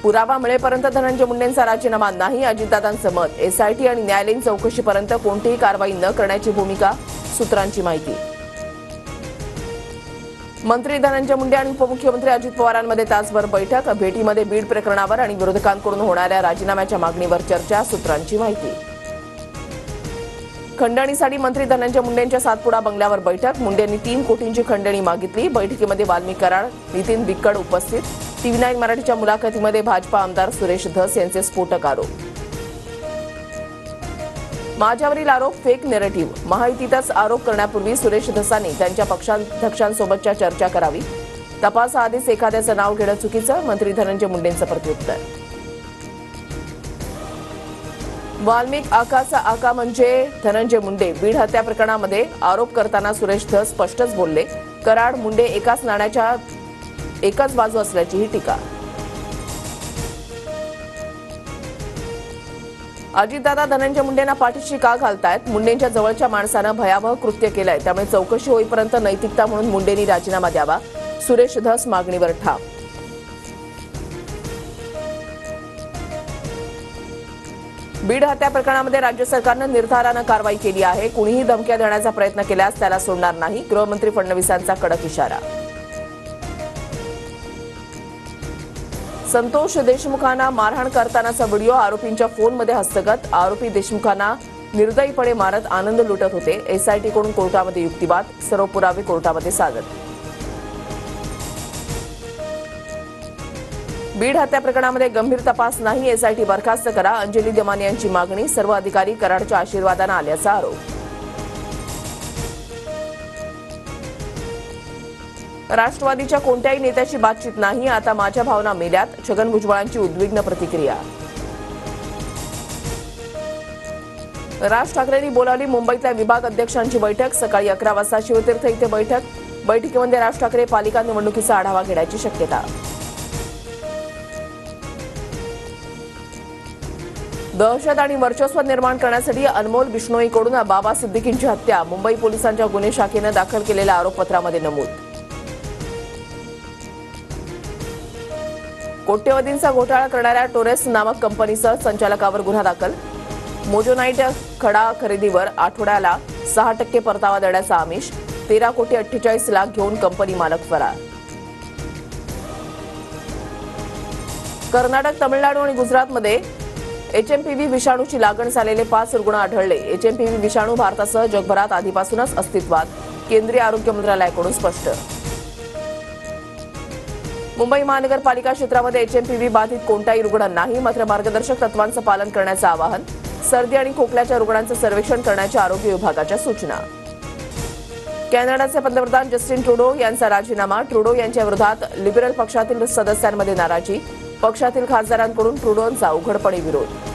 पुरावा मिळेपर्यंत धनंजय मुंडेंचा राजीनामा नाही, अजितदादांचं मत. एसआयटी आणि न्यायालयीन चौकशीपर्यंत कोणतीही कारवाई न करण्याची भूमिका, सूत्रांची माहिती. मंत्री धनंजय मुंडे आणि उपमुख्यमंत्री अजित पवारांमध्ये तासभर बैठक. भेटीमध्ये बीड प्रकरणावर आणि विरोधकांकडून होणाऱ्या राजीनाम्याच्या मागणीवर चर्चा, सूत्रांची माहिती. खंडणीसाठी मंत्री धनंजय मुंडेंच्या सातपुडा बंगल्यावर बैठक. मुंडेंनी 3 कोटींची खंडणी मागितली. बैठकीमध्ये वाल्मिक कराड, नितीन बिक्कड उपस्थित. TV9 मराठीच्या मुलाखतीमध्ये भाजपा आमदार सुरेश धस यांचे स्फोटक आरोप. माझ्यावरील आरोप फेक नेरेटिव्ह. महायुतीतच आरोप करण्यापूर्वी सुरेश धसांनी त्यांच्या पक्षाध्यक्षांसोबतच्या चर्चा करावी. तपासाआधीच एखाद्याचं नाव घेणं चुकीचं, मंत्री धनंजय मुंडेंचं प्रत्युत्तर. वाल्मिक आकाचा आका म्हणजे धनंजय मुंडे. बीड हत्या प्रकरणामध्ये आरोप करताना सुरेश धस स्पष्टच बोलले. कराड मुंडे एकाच नाण्याच्या एकच बाजू असल्याची ही टीका. अजितदादा धनंजय मुंडेंना पाठीशी का घालतायत? मुंडेंच्या जवळच्या माणसानं भयावह कृत्य केलंय, त्यामुळे चौकशी होईपर्यंत नैतिकता म्हणून मुंडेंनी राजीनामा द्यावा. सुरेश धस मागणीवर ठाम. बीड हत्या प्रकरणामध्ये राज्य सरकारनं निर्धारानं कारवाई केली आहे. कुणीही धमक्या देण्याचा प्रयत्न केल्यास त्याला सोडणार नाही, गृहमंत्री फडणवीसांचा कडक इशारा. संतोष देशमुखांना मारहाण करतानाचा व्हिडिओ, आरोपींच्या फोनमध्ये हस्तगत. आरोपी देशमुखांना निर्दयीपणे मारत आनंद लुटत होते. एसआयटीकडून कोर्टामध्ये युक्तिवाद, सर्व पुरावे कोर्टामध्ये सादर. बीड हत्या प्रकरणामध्ये गंभीर तपास नाही, एसआयटी बरखास्त करा, अंजली दमानी यांची मागणी. सर्व अधिकारी कराडच्या आशीर्वादानं आल्याचा आरोप. राष्ट्रवादीच्या कोणत्याही नेत्याशी बातचीत नाही, आता माझ्या भावना मेल्यात. छगन भुजबळांची उद्विग्न प्रतिक्रिया. राज ठाकरेंनी बोलावली मुंबईतल्या विभाग अध्यक्षांची बैठक. सकाळी 11 वाजता शिवतीर्थ इथे बैठक. बैठकीमध्ये राज ठाकरे पालिका निवडणुकीचा आढावा घेण्याची शक्यता. दहशत आणि वर्चस्व निर्माण करण्यासाठी अनमोल बिश्नोईकडून बाबा सिद्दीकींची हत्या, मुंबई पोलिसांच्या गुन्हे शाखेनं दाखल केलेल्या आरोपपत्रामध्ये नमूद. कोट्यवधींचा घोटाळा करणाऱ्या टोरेस नामक कंपनीसह संचालकावर गुन्हा दाखल. मोजोनाईट खडा खरेदीवर आठवड्याला 6% परतावा देण्याचा आमिष. 13,48,00,000 घेऊन कंपनी मालक फरार. कर्नाटक, तमिळनाडू आणि गुजरातमध्ये HMPV विषाणूची लागण झालेले 5 रुग्ण आढळले. HMPV विषाणू भारतासह जगभरात आधीपासूनच अस्तित्वात, केंद्रीय आरोग्य मंत्रालयाकडून स्पष्ट. मुंबई महानगरपालिका क्षेत्रामध्ये HMPV बाधित कोणताही रुग्ण नाही, मात्र मार्गदर्शक तत्वांचं पालन करण्याचं आवाहन. सर्दी आणि खोकल्याच्या रुग्णांचं सर्वेक्षण करण्याच्या आरोग्य विभागाच्या सूचना. कॅनडाचे पंतप्रधान जस्टिन ट्रुडो यांचा राजीनामा. ट्रुडो यांच्या विरोधात लिबरल पक्षातील सदस्यांमध्ये नाराजी. पक्षातील खासदारांकडून ट्रुडोंचा उघडपणे विरोध.